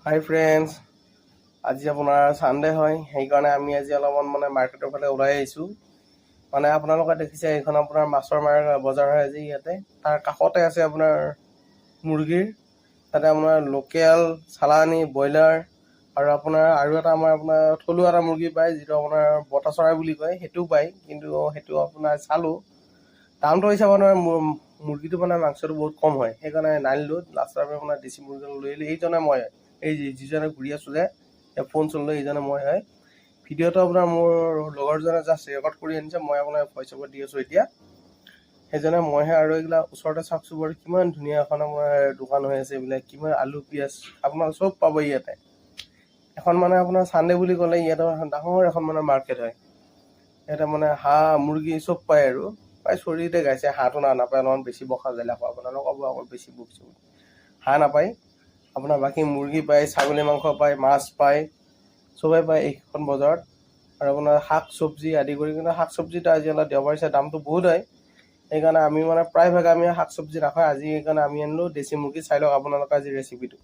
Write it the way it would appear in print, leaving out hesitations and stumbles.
হাই friends, আজি আপোনাৰ Sunday হয়, সেইকাৰণে আমি আজি অলপমান মাৰ্কেটৰ ফালে ওলাই আহিছোঁ। আপোনালোকে দেখিছে এইখন আপোনাৰ মাছৰ বজাৰ হয় আজি ইয়াতে। তাৰ কাষতে আছে আপোনাৰ মুৰ্গীৰ, তাতে আপোনাৰ লোকেল, চালানী, ব্ৰইলাৰ আৰু এটা আপোনাৰ থলুৱা এটা মুৰ্গী পায়, যিটো আপোনাৰ বটা চৰাই বুলি কয়, সেইটোও পায়। কিন্তু সেইটো আপোনাৰ চালোঁ, দামটো হিচাপত মুৰ্গীটো মাংসটো বহুত কম হয়, সেইকাৰণে নানিলোঁ। লাষ্টত আপোনাৰ দেশী মুৰ্গী লৈ আহিলোঁ। এইজনে মই এই যিজনে ঘূৰি আছোঁ যে ফোন চোন লৈ, এইজনে মই হয়। ভিডিঅ'টো আপোনাৰ মোৰ লগৰজনে জাষ্ট ৰেকৰ্ড কৰি আনিছে, মই আপোনাৰ ভইচ অভাৰ দি আছোঁ এতিয়া। সেইজনে মইহে। আৰু এইবিলাক ওচৰতে চাওকচোন বাৰু, কিমান ধুনীয়া এখন আমাৰ দোকান হৈ আছে। এইবিলাক কিমান আলু পিঁয়াজ আপোনাৰ চব পাব ইয়াতে। এখন আপোনাৰ ছানডে বুলি ক'লে ইয়াতে ডাঙৰ এখন মাৰ্কেট হয়। ইয়াতে হাঁহ মুৰ্গী চব পায় আৰু প্ৰায় চৰিতে গাইছে। হাঁহটো নাপায়, অলপমান বেছি বখা যায়। আপোনাৰ নক'ব আকৌ বেছি বকিছোঁ। হাঁহ নাপায়, আপোনাৰ বাকী মুৰ্গী পায়, ছাগলী মাংস পায়, মাছ পায়, চবেই পায় এইখন বজাৰত। আৰু আপোনাৰ শাক চব্জি আদি কৰি, কিন্তু শাক চব্জিটো আজি অলপ দেওবাৰ হিচাপে দামটো বহুত হয়। সেইকাৰণে আমি প্ৰায়ভাগ আমি শাক চব্জি নাখাওঁ। আজি সেইকাৰণে আমি আনিলোঁ দেশী মুৰ্গী। চাই লওক আপোনালোকে আজি ৰেচিপিটো।